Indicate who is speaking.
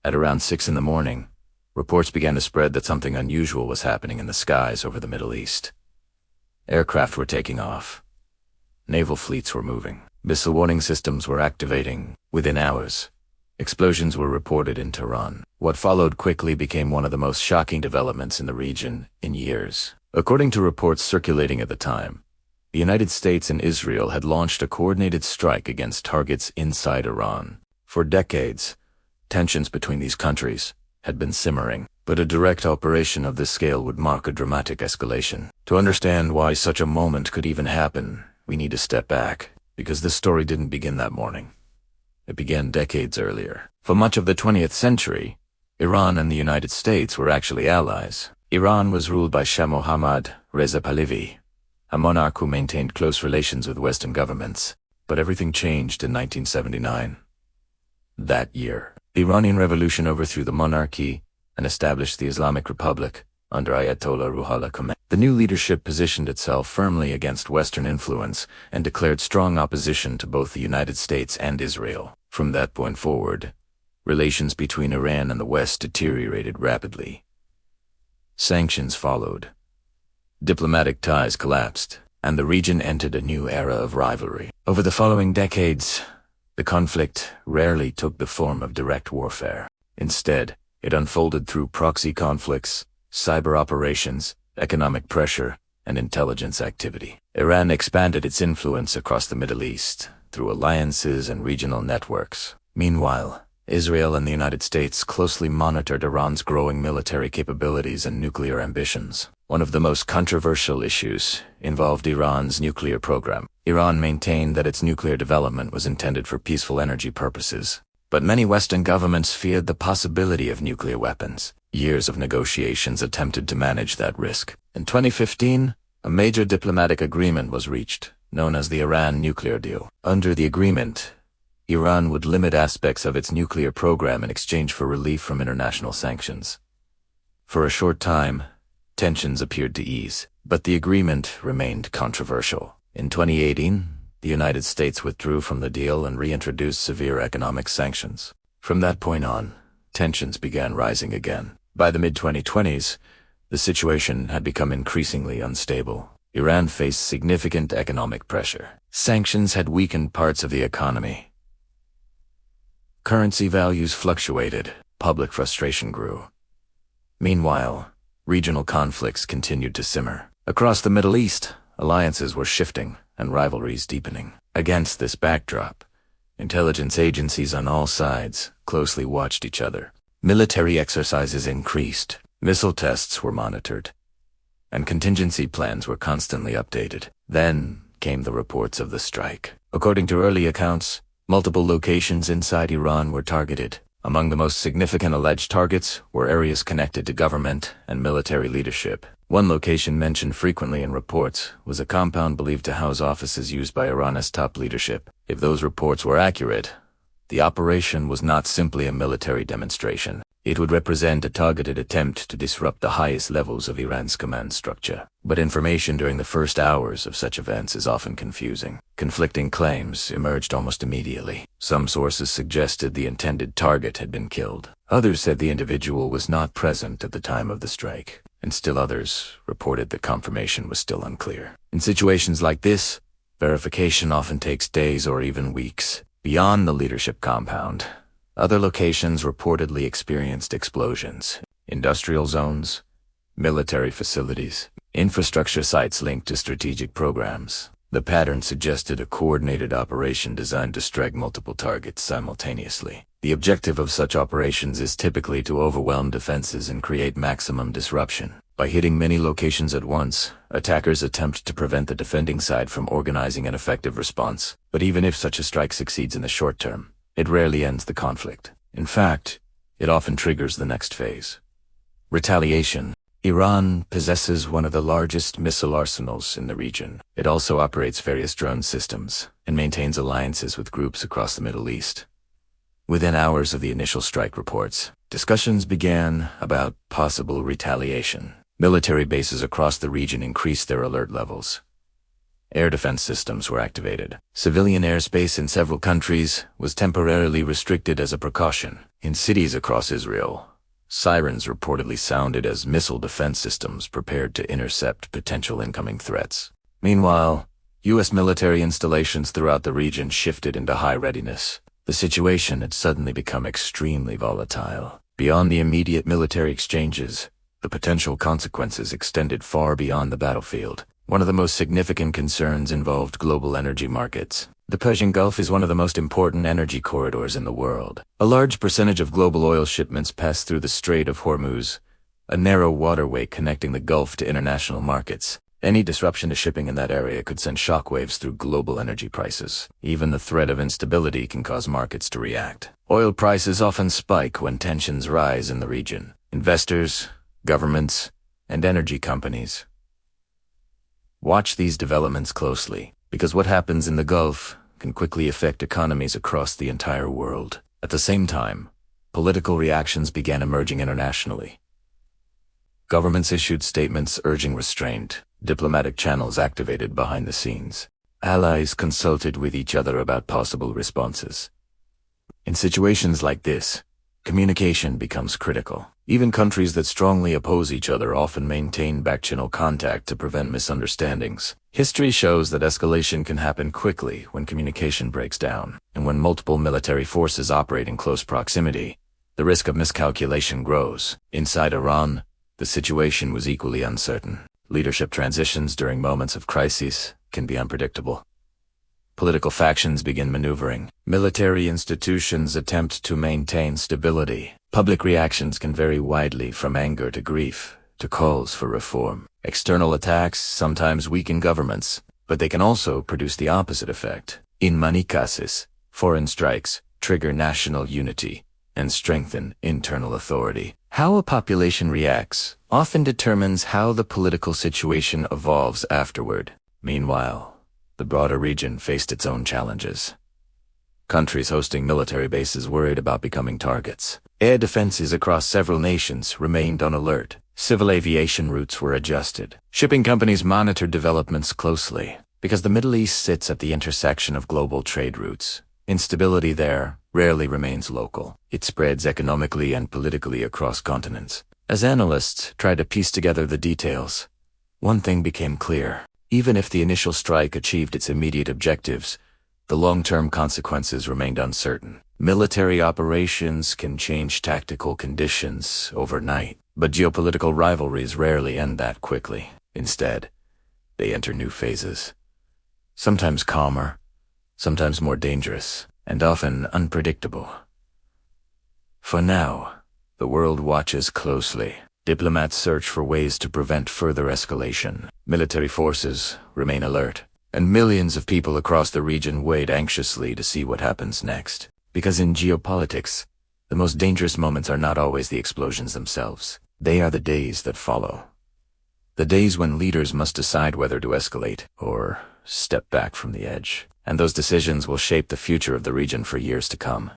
Speaker 1: At around 6 in the morning, reports began to spread that something unusual was happening in the skies over the Middle East. Aircraft were taking off. Naval fleets were moving. Missile warning systems were activating within hours. Explosions were reported in Tehran. What followed quickly became one of the most shocking developments in the region in years. According to reports circulating at the time, the United States and Israel had launched a coordinated strike against targets inside Iran. For decades, tensions between these countries had been simmering, but a direct operation of this scale would mark a dramatic escalation. To understand why such a moment could even happen, we need to step back, because this story didn't begin that morning. It began decades earlier. For much of the 20th century, Iran and the United States were actually allies. Iran was ruled by Shah Mohammad Reza Pahlavi, a monarch who maintained close relations with Western governments. But everything changed in 1979. That year, the Iranian Revolution overthrew the monarchy and established the Islamic Republic under Ayatollah Ruhollah Khomeini. The new leadership positioned itself firmly against Western influence and declared strong opposition to both the United States and Israel. From that point forward, relations between Iran and the West deteriorated rapidly. Sanctions followed. Diplomatic ties collapsed, and the region entered a new era of rivalry. Over the following decades, the conflict rarely took the form of direct warfare. Instead, it unfolded through proxy conflicts, cyber operations, economic pressure, and intelligence activity. Iran expanded its influence across the Middle East through alliances and regional networks. Meanwhile, Israel and the United States closely monitored Iran's growing military capabilities and nuclear ambitions. One of the most controversial issues involved Iran's nuclear program. Iran maintained that its nuclear development was intended for peaceful energy purposes, but many Western governments feared the possibility of nuclear weapons. Years of negotiations attempted to manage that risk. In 2015, a major diplomatic agreement was reached, known as the Iran nuclear deal. Under the agreement, Iran would limit aspects of its nuclear program in exchange for relief from international sanctions. For a short time, tensions appeared to ease, but the agreement remained controversial. In 2018, the United States withdrew from the deal and reintroduced severe economic sanctions. From that point on, tensions began rising again. By the mid-2020s, the situation had become increasingly unstable. Iran faced significant economic pressure. Sanctions had weakened parts of the economy. Currency values fluctuated. Public frustration grew. Meanwhile, regional conflicts continued to simmer. Across the Middle East, alliances were shifting and rivalries deepening. Against this backdrop, intelligence agencies on all sides closely watched each other. Military exercises increased, missile tests were monitored, and contingency plans were constantly updated. Then came the reports of the strike. According to early accounts, multiple locations inside Iran were targeted. Among the most significant alleged targets were areas connected to government and military leadership. One location mentioned frequently in reports was a compound believed to house offices used by Iran's top leadership. If those reports were accurate, the operation was not simply a military demonstration. It would represent a targeted attempt to disrupt the highest levels of Iran's command structure. But information during the first hours of such events is often confusing. Conflicting claims emerged almost immediately. Some sources suggested the intended target had been killed. Others said the individual was not present at the time of the strike. And still others reported that confirmation was still unclear. In situations like this, verification often takes days or even weeks. Beyond the leadership compound, other locations reportedly experienced explosions. Industrial zones, military facilities, infrastructure sites linked to strategic programs. The pattern suggested a coordinated operation designed to strike multiple targets simultaneously. The objective of such operations is typically to overwhelm defenses and create maximum disruption. By hitting many locations at once, attackers attempt to prevent the defending side from organizing an effective response. But even if such a strike succeeds in the short term, it rarely ends the conflict. In fact, it often triggers the next phase. Retaliation. Iran possesses one of the largest missile arsenals in the region. It also operates various drone systems and maintains alliances with groups across the Middle East. Within hours of the initial strike reports, discussions began about possible retaliation. Military bases across the region increased their alert levels. Air defense systems were activated. Civilian airspace in several countries was temporarily restricted as a precaution. In cities across Israel, sirens reportedly sounded as missile defense systems prepared to intercept potential incoming threats. Meanwhile, U.S. military installations throughout the region shifted into high readiness. The situation had suddenly become extremely volatile. Beyond the immediate military exchanges, the potential consequences extended far beyond the battlefield. One of the most significant concerns involved global energy markets. The Persian Gulf is one of the most important energy corridors in the world. A large percentage of global oil shipments pass through the Strait of Hormuz, a narrow waterway connecting the Gulf to international markets. Any disruption to shipping in that area could send shockwaves through global energy prices. Even the threat of instability can cause markets to react. Oil prices often spike when tensions rise in the region. Investors, governments, and energy companies watch these developments closely, because what happens in the Gulf can quickly affect economies across the entire world. At the same time, political reactions began emerging internationally. Governments issued statements urging restraint. Diplomatic channels activated behind the scenes. Allies consulted with each other about possible responses. In situations like this, communication becomes critical. Even countries that strongly oppose each other often maintain back-channel contact to prevent misunderstandings. History shows that escalation can happen quickly when communication breaks down, and when multiple military forces operate in close proximity, the risk of miscalculation grows. Inside Iran, the situation was equally uncertain. Leadership transitions during moments of crisis can be unpredictable. Political factions begin maneuvering. Military institutions attempt to maintain stability. Public reactions can vary widely from anger to grief to calls for reform. External attacks sometimes weaken governments, but they can also produce the opposite effect. In many cases, foreign strikes trigger national unity and strengthen internal authority. How a population reacts often determines how the political situation evolves afterward. Meanwhile, the broader region faced its own challenges. Countries hosting military bases worried about becoming targets. Air defenses across several nations remained on alert. Civil aviation routes were adjusted. Shipping companies monitored developments closely, because the Middle East sits at the intersection of global trade routes. Instability there rarely remains local. It spreads economically and politically across continents. As analysts tried to piece together the details, one thing became clear. Even if the initial strike achieved its immediate objectives, the long-term consequences remained uncertain. Military operations can change tactical conditions overnight, but geopolitical rivalries rarely end that quickly. Instead, they enter new phases. Sometimes calmer, sometimes more dangerous, and often unpredictable. For now, the world watches closely. Diplomats search for ways to prevent further escalation. Military forces remain alert, and millions of people across the region wait anxiously to see what happens next. Because in geopolitics, the most dangerous moments are not always the explosions themselves. They are the days that follow. The days when leaders must decide whether to escalate or step back from the edge. And those decisions will shape the future of the region for years to come.